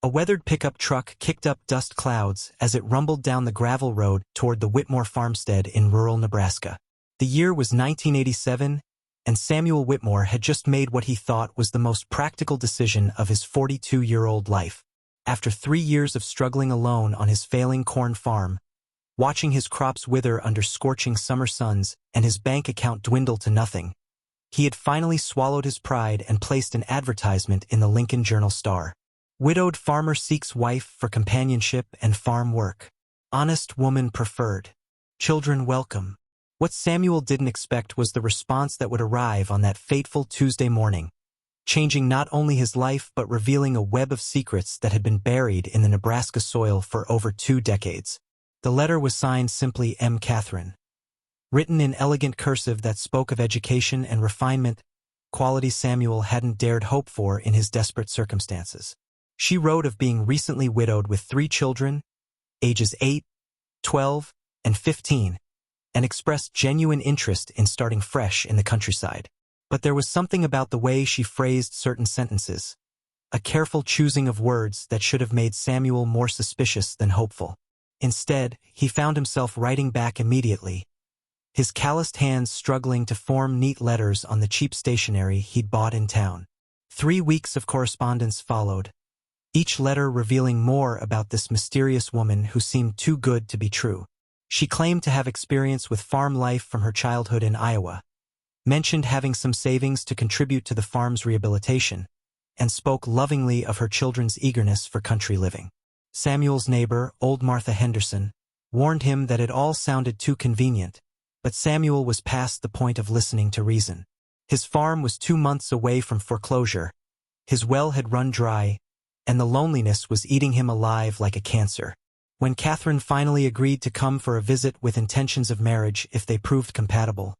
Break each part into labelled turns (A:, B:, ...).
A: A weathered pickup truck kicked up dust clouds as it rumbled down the gravel road toward the Whitmore farmstead in rural Nebraska. The year was 1987, and Samuel Whitmore had just made what he thought was the most practical decision of his 42-year-old life. After 3 years of struggling alone on his failing corn farm, watching his crops wither under scorching summer suns and his bank account dwindle to nothing, he had finally swallowed his pride and placed an advertisement in the Lincoln Journal-Star. Widowed farmer seeks wife for companionship and farm work. Honest woman preferred. Children welcome. What Samuel didn't expect was the response that would arrive on that fateful Tuesday morning, changing not only his life but revealing a web of secrets that had been buried in the Nebraska soil for over 2 decades. The letter was signed simply M. Catherine. Written in elegant cursive that spoke of education and refinement, qualities Samuel hadn't dared hope for in his desperate circumstances. She wrote of being recently widowed with 3 children, ages 8, 12, and 15, and expressed genuine interest in starting fresh in the countryside. But there was something about the way she phrased certain sentences, a careful choosing of words that should have made Samuel more suspicious than hopeful. Instead, he found himself writing back immediately, his calloused hands struggling to form neat letters on the cheap stationery he'd bought in town. 3 weeks of correspondence followed, each letter revealing more about this mysterious woman who seemed too good to be true. She claimed to have experience with farm life from her childhood in Iowa, mentioned having some savings to contribute to the farm's rehabilitation, and spoke lovingly of her children's eagerness for country living. Samuel's neighbor, old Martha Henderson, warned him that it all sounded too convenient, but Samuel was past the point of listening to reason. His farm was 2 months away from foreclosure, his well had run dry, and the loneliness was eating him alive like a cancer. When Catherine finally agreed to come for a visit with intentions of marriage if they proved compatible,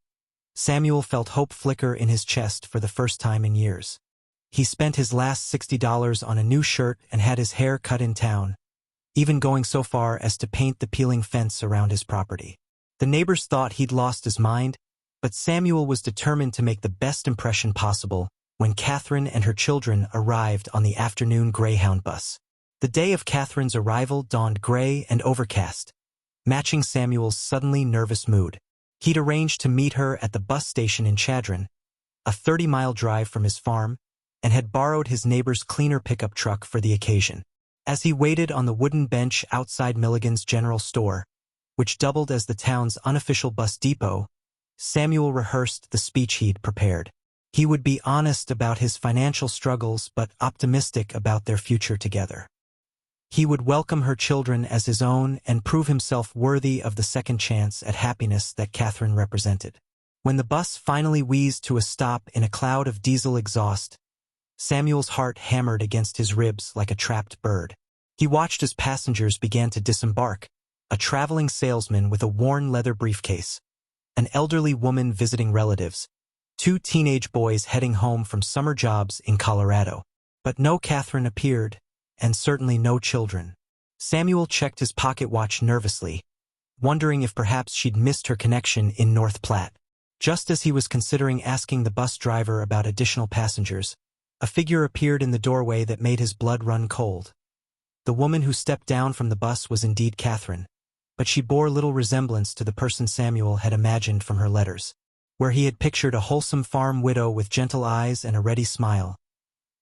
A: Samuel felt hope flicker in his chest for the first time in years. He spent his last $60 on a new shirt and had his hair cut in town, even going so far as to paint the peeling fence around his property. The neighbors thought he'd lost his mind, but Samuel was determined to make the best impression possible when Catherine and her children arrived on the afternoon Greyhound bus. The day of Catherine's arrival dawned gray and overcast, matching Samuel's suddenly nervous mood. He'd arranged to meet her at the bus station in Chadron, a 30-mile drive from his farm, and had borrowed his neighbor's cleaner pickup truck for the occasion. As he waited on the wooden bench outside Milligan's General Store, which doubled as the town's unofficial bus depot, Samuel rehearsed the speech he'd prepared. He would be honest about his financial struggles but optimistic about their future together. He would welcome her children as his own and prove himself worthy of the second chance at happiness that Catherine represented. When the bus finally wheezed to a stop in a cloud of diesel exhaust, Samuel's heart hammered against his ribs like a trapped bird. He watched as passengers began to disembark, a traveling salesman with a worn leather briefcase, an elderly woman visiting relatives, 2 teenage boys heading home from summer jobs in Colorado. But no Catherine appeared, and certainly no children. Samuel checked his pocket watch nervously, wondering if perhaps she'd missed her connection in North Platte. Just as he was considering asking the bus driver about additional passengers, a figure appeared in the doorway that made his blood run cold. The woman who stepped down from the bus was indeed Catherine, but she bore little resemblance to the person Samuel had imagined from her letters. Where he had pictured a wholesome farm widow with gentle eyes and a ready smile,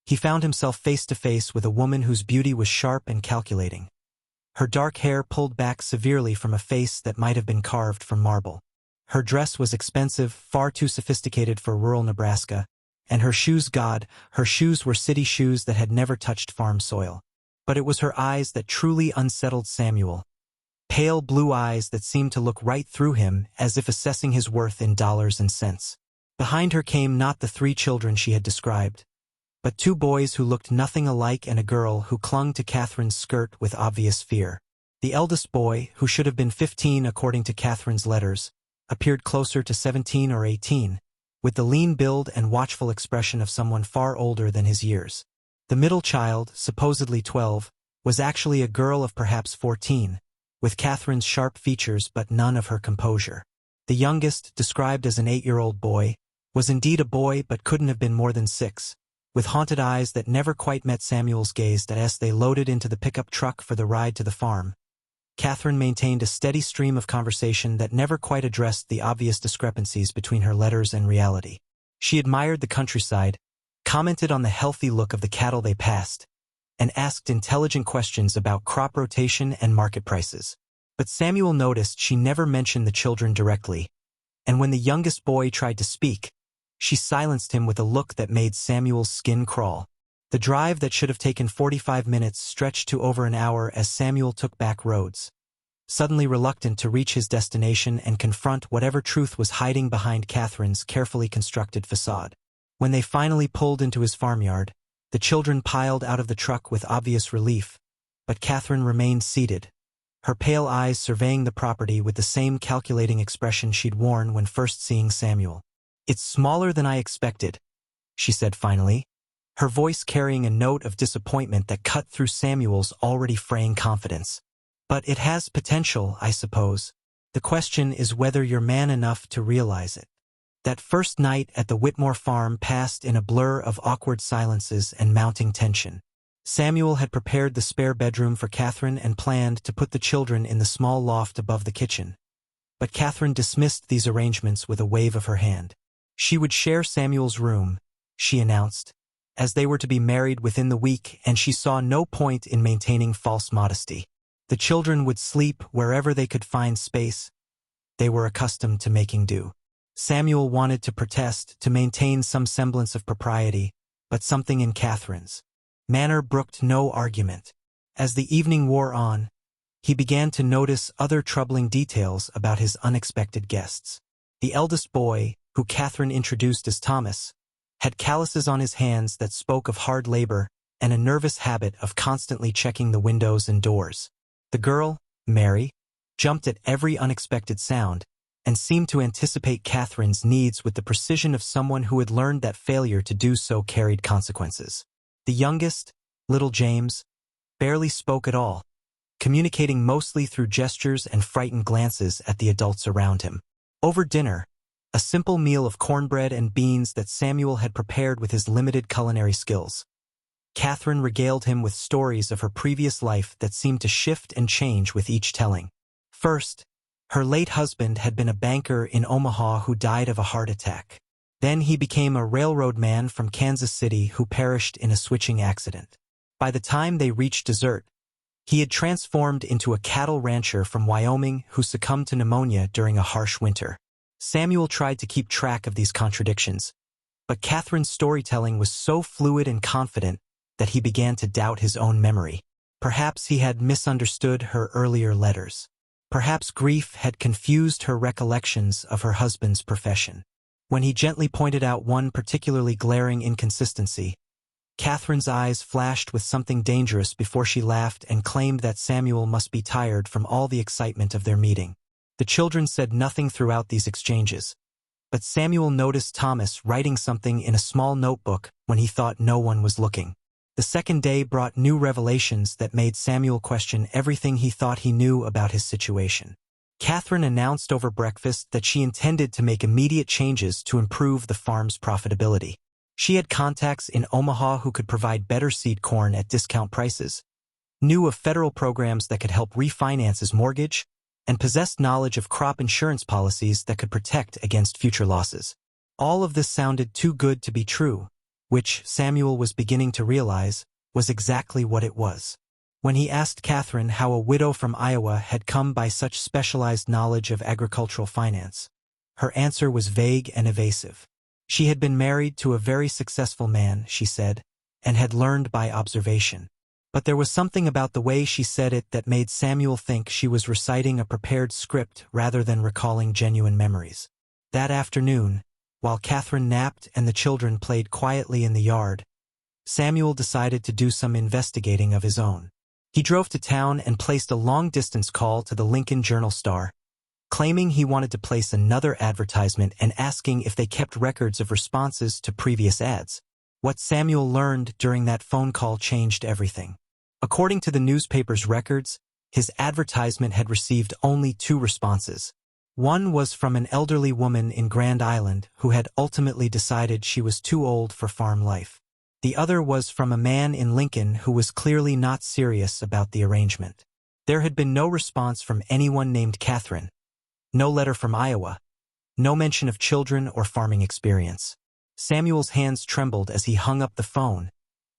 A: he found himself face to face with a woman whose beauty was sharp and calculating. Her dark hair pulled back severely from a face that might have been carved from marble. Her dress was expensive, far too sophisticated for rural Nebraska, and her shoes were city shoes that had never touched farm soil. But it was her eyes that truly unsettled Samuel. Pale blue eyes that seemed to look right through him as if assessing his worth in dollars and cents. Behind her came not the 3 children she had described, but 2 boys who looked nothing alike and a girl who clung to Catherine's skirt with obvious fear. The eldest boy, who should have been 15 according to Catherine's letters, appeared closer to 17 or 18, with the lean build and watchful expression of someone far older than his years. The middle child, supposedly 12, was actually a girl of perhaps 14, with Catherine's sharp features but none of her composure. The youngest, described as an 8-year-old boy, was indeed a boy but couldn't have been more than 6, with haunted eyes that never quite met Samuel's gaze as they loaded into the pickup truck for the ride to the farm. Catherine maintained a steady stream of conversation that never quite addressed the obvious discrepancies between her letters and reality. She admired the countryside, commented on the healthy look of the cattle they passed, and asked intelligent questions about crop rotation and market prices. But Samuel noticed she never mentioned the children directly, and when the youngest boy tried to speak, she silenced him with a look that made Samuel's skin crawl. The drive that should have taken 45 minutes stretched to over an hour as Samuel took back roads, suddenly reluctant to reach his destination and confront whatever truth was hiding behind Catherine's carefully constructed facade. When they finally pulled into his farmyard, the children piled out of the truck with obvious relief, but Catherine remained seated, her pale eyes surveying the property with the same calculating expression she'd worn when first seeing Samuel. "It's smaller than I expected," she said finally, her voice carrying a note of disappointment that cut through Samuel's already fraying confidence. "But it has potential, I suppose. The question is whether you're man enough to realize it." That first night at the Whitmore farm passed in a blur of awkward silences and mounting tension. Samuel had prepared the spare bedroom for Catherine and planned to put the children in the small loft above the kitchen. But Catherine dismissed these arrangements with a wave of her hand. She would share Samuel's room, she announced, as they were to be married within the week, and she saw no point in maintaining false modesty. The children would sleep wherever they could find space. They were accustomed to making do. Samuel wanted to protest, to maintain some semblance of propriety, but something in Catherine's manner brooked no argument. As the evening wore on, he began to notice other troubling details about his unexpected guests. The eldest boy, who Catherine introduced as Thomas, had calluses on his hands that spoke of hard labor and a nervous habit of constantly checking the windows and doors. The girl, Mary, jumped at every unexpected sound and seemed to anticipate Catherine's needs with the precision of someone who had learned that failure to do so carried consequences. The youngest, little James, barely spoke at all, communicating mostly through gestures and frightened glances at the adults around him. Over dinner, a simple meal of cornbread and beans that Samuel had prepared with his limited culinary skills, Catherine regaled him with stories of her previous life that seemed to shift and change with each telling. First, her late husband had been a banker in Omaha who died of a heart attack. Then he became a railroad man from Kansas City who perished in a switching accident. By the time they reached dessert, he had transformed into a cattle rancher from Wyoming who succumbed to pneumonia during a harsh winter. Samuel tried to keep track of these contradictions, but Catherine's storytelling was so fluid and confident that he began to doubt his own memory. Perhaps he had misunderstood her earlier letters. Perhaps grief had confused her recollections of her husband's profession. When he gently pointed out one particularly glaring inconsistency, Catherine's eyes flashed with something dangerous before she laughed and claimed that Samuel must be tired from all the excitement of their meeting. The children said nothing throughout these exchanges, but Samuel noticed Thomas writing something in a small notebook when he thought no one was looking. The second day brought new revelations that made Samuel question everything he thought he knew about his situation. Catherine announced over breakfast that she intended to make immediate changes to improve the farm's profitability. She had contacts in Omaha who could provide better seed corn at discount prices, knew of federal programs that could help refinance his mortgage, and possessed knowledge of crop insurance policies that could protect against future losses. All of this sounded too good to be true, which, Samuel was beginning to realize, was exactly what it was. When he asked Catherine how a widow from Iowa had come by such specialized knowledge of agricultural finance, her answer was vague and evasive. She had been married to a very successful man, she said, and had learned by observation. But there was something about the way she said it that made Samuel think she was reciting a prepared script rather than recalling genuine memories. That afternoon, while Catherine napped and the children played quietly in the yard, Samuel decided to do some investigating of his own. He drove to town and placed a long-distance call to the Lincoln Journal-Star, claiming he wanted to place another advertisement and asking if they kept records of responses to previous ads. What Samuel learned during that phone call changed everything. According to the newspaper's records, his advertisement had received only 2 responses. One was from an elderly woman in Grand Island who had ultimately decided she was too old for farm life. The other was from a man in Lincoln who was clearly not serious about the arrangement. There had been no response from anyone named Catherine, no letter from Iowa, no mention of children or farming experience. Samuel's hands trembled as he hung up the phone,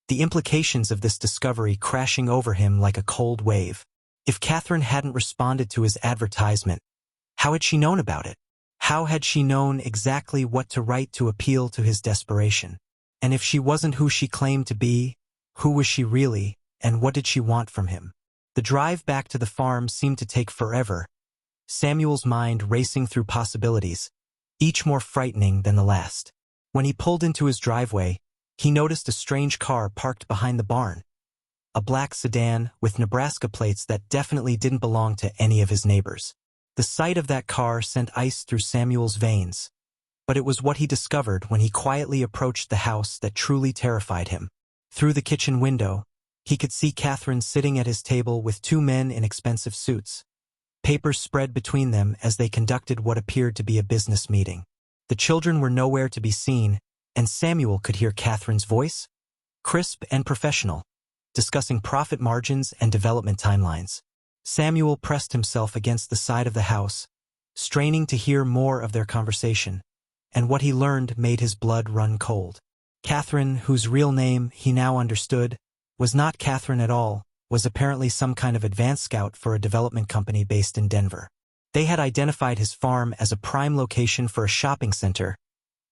A: the implications of this discovery crashing over him like a cold wave. If Catherine hadn't responded to his advertisement, how had she known about it? How had she known exactly what to write to appeal to his desperation? And if she wasn't who she claimed to be, who was she really, and what did she want from him? The drive back to the farm seemed to take forever, Samuel's mind racing through possibilities, each more frightening than the last. When he pulled into his driveway, he noticed a strange car parked behind the barn. A black sedan with Nebraska plates that definitely didn't belong to any of his neighbors. The sight of that car sent ice through Samuel's veins, but it was what he discovered when he quietly approached the house that truly terrified him. Through the kitchen window, he could see Catherine sitting at his table with two men in expensive suits. Papers spread between them as they conducted what appeared to be a business meeting. The children were nowhere to be seen, and Samuel could hear Catherine's voice, crisp and professional, discussing profit margins and development timelines. Samuel pressed himself against the side of the house, straining to hear more of their conversation, and what he learned made his blood run cold. Catherine, whose real name he now understood, was not Catherine at all, was apparently some kind of advance scout for a development company based in Denver. They had identified his farm as a prime location for a shopping center,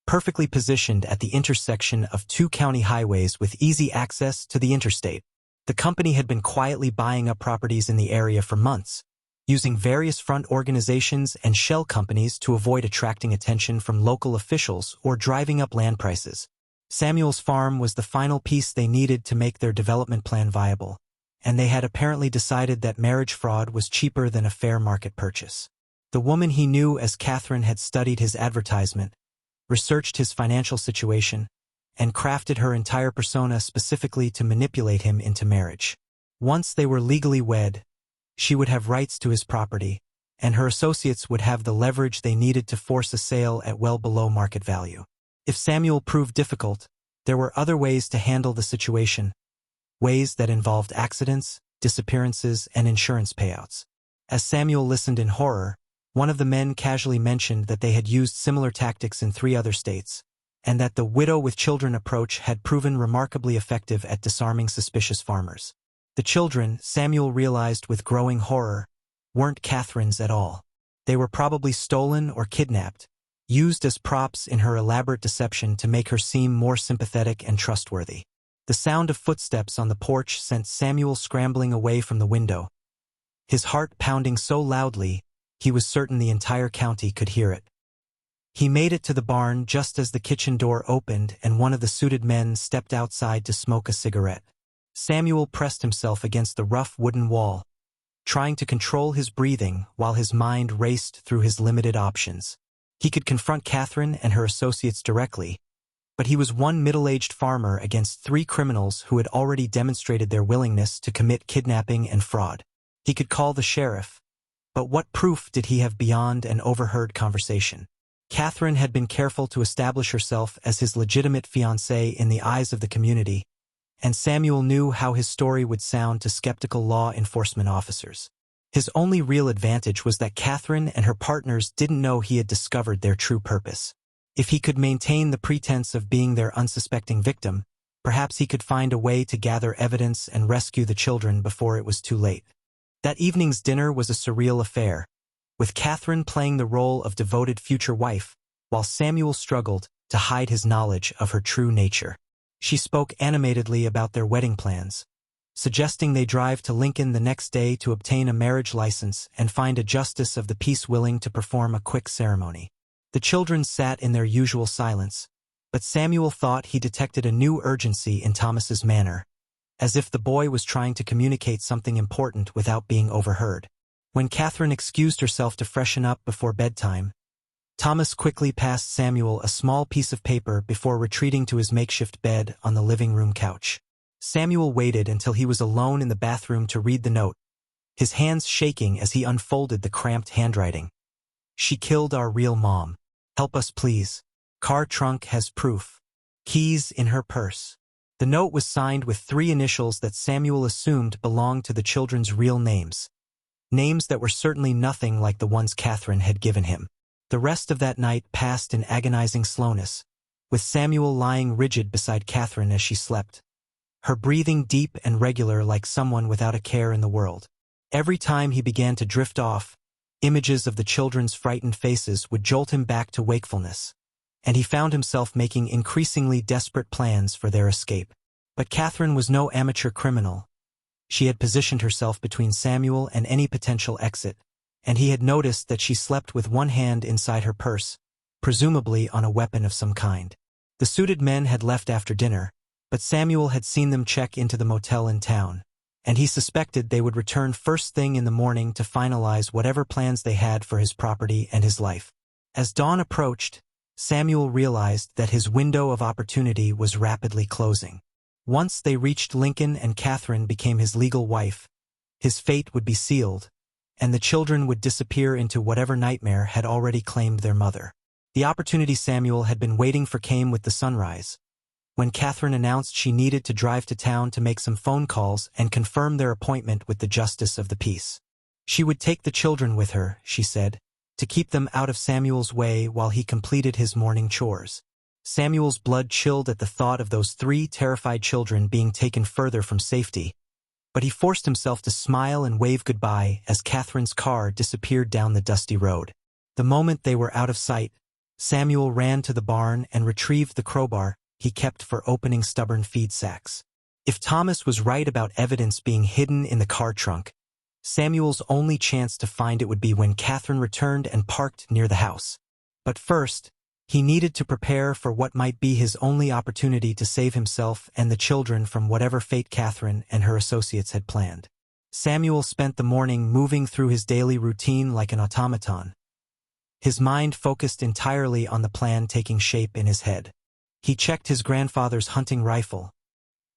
A: perfectly positioned at the intersection of two county highways with easy access to the interstate. The company had been quietly buying up properties in the area for months, using various front organizations and shell companies to avoid attracting attention from local officials or driving up land prices. Samuel's farm was the final piece they needed to make their development plan viable, and they had apparently decided that marriage fraud was cheaper than a fair market purchase. The woman he knew as Catherine had studied his advertisement, researched his financial situation, and crafted her entire persona specifically to manipulate him into marriage. Once they were legally wed, she would have rights to his property, and her associates would have the leverage they needed to force a sale at well below market value. If Samuel proved difficult, there were other ways to handle the situation, ways that involved accidents, disappearances, and insurance payouts. As Samuel listened in horror, one of the men casually mentioned that they had used similar tactics in 3 other states, and that the widow with children approach had proven remarkably effective at disarming suspicious farmers. The children, Samuel realized with growing horror, weren't Catherine's at all. They were probably stolen or kidnapped, used as props in her elaborate deception to make her seem more sympathetic and trustworthy. The sound of footsteps on the porch sent Samuel scrambling away from the window, his heart pounding so loudly he was certain the entire county could hear it. He made it to the barn just as the kitchen door opened and one of the suited men stepped outside to smoke a cigarette. Samuel pressed himself against the rough wooden wall, trying to control his breathing while his mind raced through his limited options. He could confront Catherine and her associates directly, but he was one middle-aged farmer against 3 criminals who had already demonstrated their willingness to commit kidnapping and fraud. He could call the sheriff, but what proof did he have beyond an overheard conversation? Catherine had been careful to establish herself as his legitimate fiancée in the eyes of the community, and Samuel knew how his story would sound to skeptical law enforcement officers. His only real advantage was that Catherine and her partners didn't know he had discovered their true purpose. If he could maintain the pretense of being their unsuspecting victim, perhaps he could find a way to gather evidence and rescue the children before it was too late. That evening's dinner was a surreal affair, with Catherine playing the role of devoted future wife, while Samuel struggled to hide his knowledge of her true nature. She spoke animatedly about their wedding plans, suggesting they drive to Lincoln the next day to obtain a marriage license and find a justice of the peace willing to perform a quick ceremony. The children sat in their usual silence, but Samuel thought he detected a new urgency in Thomas's manner, as if the boy was trying to communicate something important without being overheard. When Catherine excused herself to freshen up before bedtime, Thomas quickly passed Samuel a small piece of paper before retreating to his makeshift bed on the living room couch. Samuel waited until he was alone in the bathroom to read the note, his hands shaking as he unfolded the cramped handwriting. "She killed our real mom. Help us please. Car trunk has proof. Keys in her purse. The note was signed with 3 initials that Samuel assumed belonged to the children's real names. Names that were certainly nothing like the ones Catherine had given him. The rest of that night passed in agonizing slowness, with Samuel lying rigid beside Catherine as she slept, her breathing deep and regular like someone without a care in the world. Every time he began to drift off, images of the children's frightened faces would jolt him back to wakefulness, and he found himself making increasingly desperate plans for their escape. But Catherine was no amateur criminal. She had positioned herself between Samuel and any potential exit, and he had noticed that she slept with one hand inside her purse, presumably on a weapon of some kind. The suited men had left after dinner, but Samuel had seen them check into the motel in town, and he suspected they would return first thing in the morning to finalize whatever plans they had for his property and his life. As dawn approached, Samuel realized that his window of opportunity was rapidly closing. Once they reached Lincoln and Catherine became his legal wife, his fate would be sealed, and the children would disappear into whatever nightmare had already claimed their mother. The opportunity Samuel had been waiting for came with the sunrise, when Catherine announced she needed to drive to town to make some phone calls and confirm their appointment with the justice of the peace. She would take the children with her, she said, to keep them out of Samuel's way while he completed his morning chores. Samuel's blood chilled at the thought of those 3 terrified children being taken further from safety, but he forced himself to smile and wave goodbye as Catherine's car disappeared down the dusty road. The moment they were out of sight, Samuel ran to the barn and retrieved the crowbar he kept for opening stubborn feed sacks. If Thomas was right about evidence being hidden in the car trunk, Samuel's only chance to find it would be when Catherine returned and parked near the house. But first, he needed to prepare for what might be his only opportunity to save himself and the children from whatever fate Catherine and her associates had planned. Samuel spent the morning moving through his daily routine like an automaton, his mind focused entirely on the plan taking shape in his head. He checked his grandfather's hunting rifle,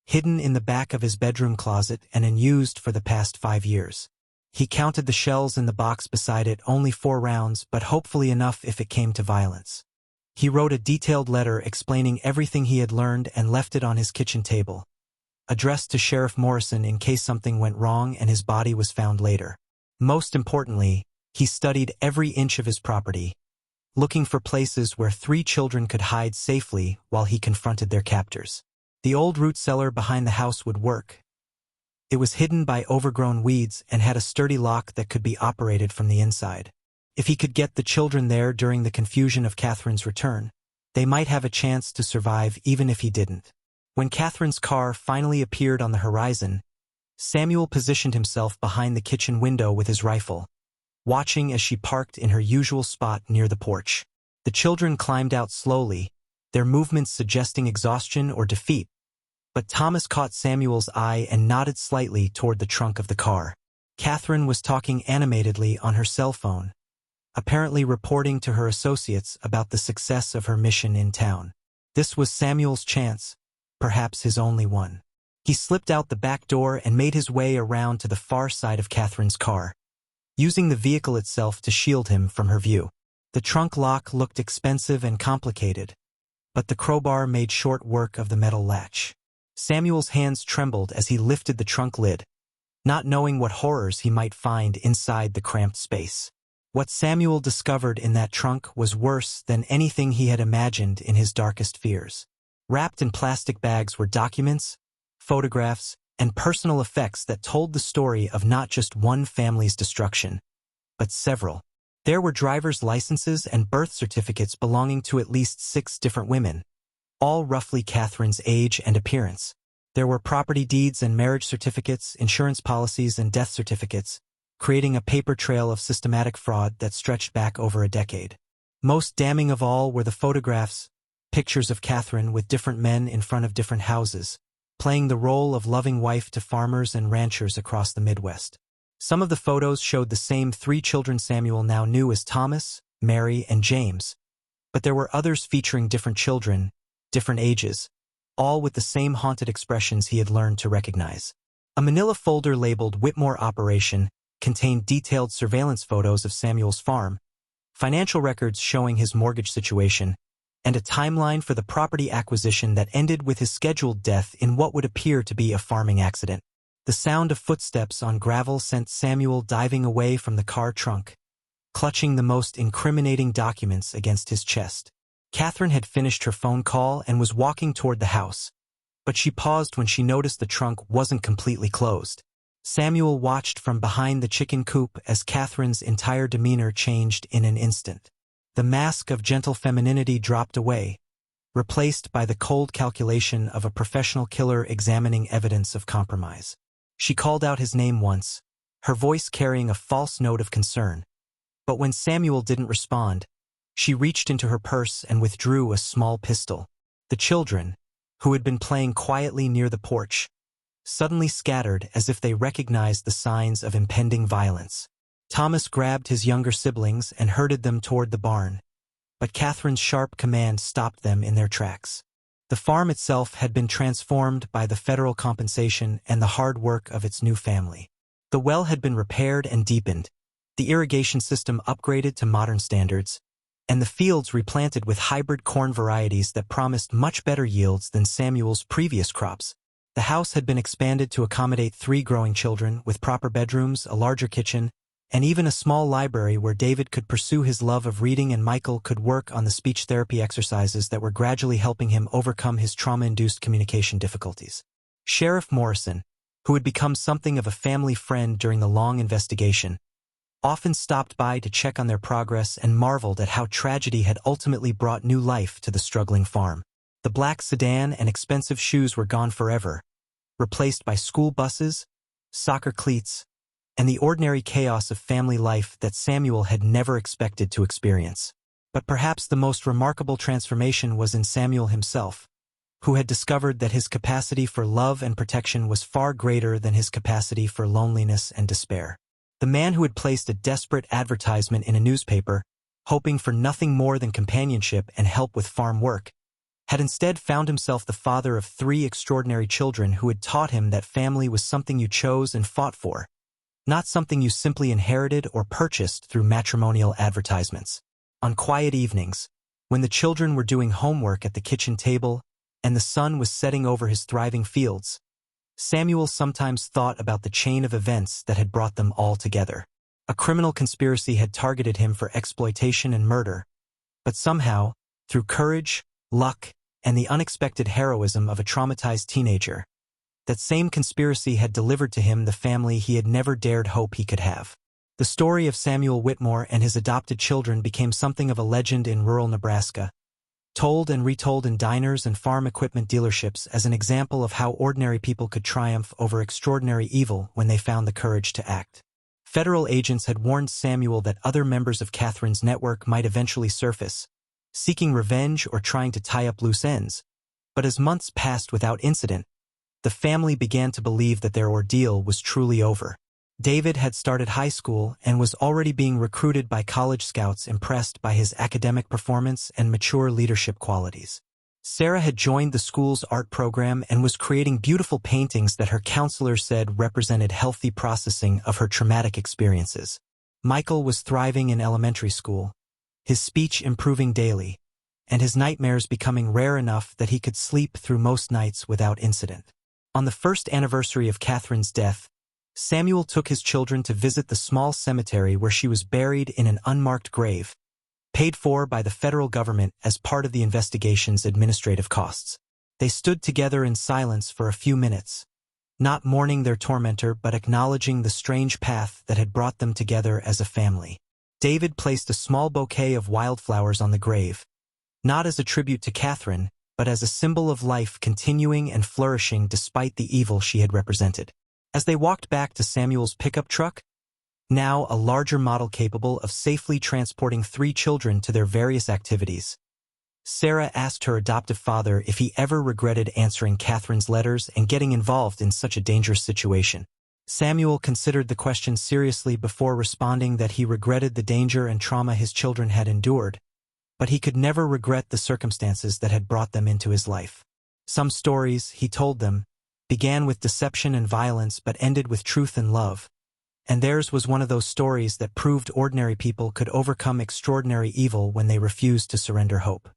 A: hidden in the back of his bedroom closet and unused for the past 5 years. He counted the shells in the box beside it, only 4 rounds, but hopefully enough if it came to violence. He wrote a detailed letter explaining everything he had learned and left it on his kitchen table, addressed to Sheriff Morrison in case something went wrong and his body was found later. Most importantly, he studied every inch of his property, looking for places where 3 children could hide safely while he confronted their captors. The old root cellar behind the house would work. It was hidden by overgrown weeds and had a sturdy lock that could be operated from the inside. If he could get the children there during the confusion of Catherine's return, they might have a chance to survive even if he didn't. When Catherine's car finally appeared on the horizon, Samuel positioned himself behind the kitchen window with his rifle, watching as she parked in her usual spot near the porch. The children climbed out slowly, their movements suggesting exhaustion or defeat, but Thomas caught Samuel's eye and nodded slightly toward the trunk of the car. Catherine was talking animatedly on her cell phone, apparently reporting to her associates about the success of her mission in town. This was Samuel's chance, perhaps his only one. He slipped out the back door and made his way around to the far side of Catherine's car, using the vehicle itself to shield him from her view. The trunk lock looked expensive and complicated, but the crowbar made short work of the metal latch. Samuel's hands trembled as he lifted the trunk lid, not knowing what horrors he might find inside the cramped space. What Samuel discovered in that trunk was worse than anything he had imagined in his darkest fears. Wrapped in plastic bags were documents, photographs, and personal effects that told the story of not just one family's destruction, but several. There were driver's licenses and birth certificates belonging to at least 6 different women, all roughly Catherine's age and appearance. There were property deeds and marriage certificates, insurance policies and death certificates, creating a paper trail of systematic fraud that stretched back over a decade. Most damning of all were the photographs, pictures of Catherine with different men in front of different houses, playing the role of loving wife to farmers and ranchers across the Midwest. Some of the photos showed the same 3 children Samuel now knew as Thomas, Mary, and James, but there were others featuring different children, different ages, all with the same haunted expressions he had learned to recognize. A manila folder labeled Whitmore Operation contained detailed surveillance photos of Samuel's farm, financial records showing his mortgage situation, and a timeline for the property acquisition that ended with his scheduled death in what would appear to be a farming accident. The sound of footsteps on gravel sent Samuel diving away from the car trunk, clutching the most incriminating documents against his chest. Catherine had finished her phone call and was walking toward the house, but she paused when she noticed the trunk wasn't completely closed. Samuel watched from behind the chicken coop as Catherine's entire demeanor changed in an instant. The mask of gentle femininity dropped away, replaced by the cold calculation of a professional killer examining evidence of compromise. She called out his name once, her voice carrying a false note of concern. But when Samuel didn't respond, she reached into her purse and withdrew a small pistol. The children, who had been playing quietly near the porch, suddenly scattered as if they recognized the signs of impending violence. Thomas grabbed his younger siblings and herded them toward the barn, but Catherine's sharp command stopped them in their tracks. The farm itself had been transformed by the federal compensation and the hard work of its new family. The well had been repaired and deepened, the irrigation system upgraded to modern standards, and the fields replanted with hybrid corn varieties that promised much better yields than Samuel's previous crops. The house had been expanded to accommodate 3 growing children, with proper bedrooms, a larger kitchen, and even a small library where David could pursue his love of reading and Michael could work on the speech therapy exercises that were gradually helping him overcome his trauma-induced communication difficulties. Sheriff Morrison, who had become something of a family friend during the long investigation, often stopped by to check on their progress and marveled at how tragedy had ultimately brought new life to the struggling farm. The black sedan and expensive shoes were gone forever, replaced by school buses, soccer cleats, and the ordinary chaos of family life that Samuel had never expected to experience. But perhaps the most remarkable transformation was in Samuel himself, who had discovered that his capacity for love and protection was far greater than his capacity for loneliness and despair. The man who had placed a desperate advertisement in a newspaper, hoping for nothing more than companionship and help with farm work, had instead found himself the father of 3 extraordinary children who had taught him that family was something you chose and fought for, not something you simply inherited or purchased through matrimonial advertisements. On quiet evenings, when the children were doing homework at the kitchen table and the sun was setting over his thriving fields, Samuel sometimes thought about the chain of events that had brought them all together. A criminal conspiracy had targeted him for exploitation and murder, but somehow, through courage, luck, and the unexpected heroism of a traumatized teenager, that same conspiracy had delivered to him the family he had never dared hope he could have. The story of Samuel Whitmore and his adopted children became something of a legend in rural Nebraska, told and retold in diners and farm equipment dealerships as an example of how ordinary people could triumph over extraordinary evil when they found the courage to act. Federal agents had warned Samuel that other members of Catherine's network might eventually surface, seeking revenge or trying to tie up loose ends. But as months passed without incident, the family began to believe that their ordeal was truly over. David had started high school and was already being recruited by college scouts impressed by his academic performance and mature leadership qualities. Sarah had joined the school's art program and was creating beautiful paintings that her counselor said represented healthy processing of her traumatic experiences. Michael was thriving in elementary school, his speech improving daily, and his nightmares becoming rare enough that he could sleep through most nights without incident. On the first anniversary of Catherine's death, Samuel took his children to visit the small cemetery where she was buried in an unmarked grave, paid for by the federal government as part of the investigation's administrative costs. They stood together in silence for a few minutes, not mourning their tormentor but acknowledging the strange path that had brought them together as a family. David placed a small bouquet of wildflowers on the grave, not as a tribute to Catherine, but as a symbol of life continuing and flourishing despite the evil she had represented. As they walked back to Samuel's pickup truck, now a larger model capable of safely transporting 3 children to their various activities, Sarah asked her adoptive father if he ever regretted answering Catherine's letters and getting involved in such a dangerous situation. Samuel considered the question seriously before responding that he regretted the danger and trauma his children had endured, but he could never regret the circumstances that had brought them into his life. Some stories, he told them, began with deception and violence but ended with truth and love, and theirs was one of those stories that proved ordinary people could overcome extraordinary evil when they refused to surrender hope.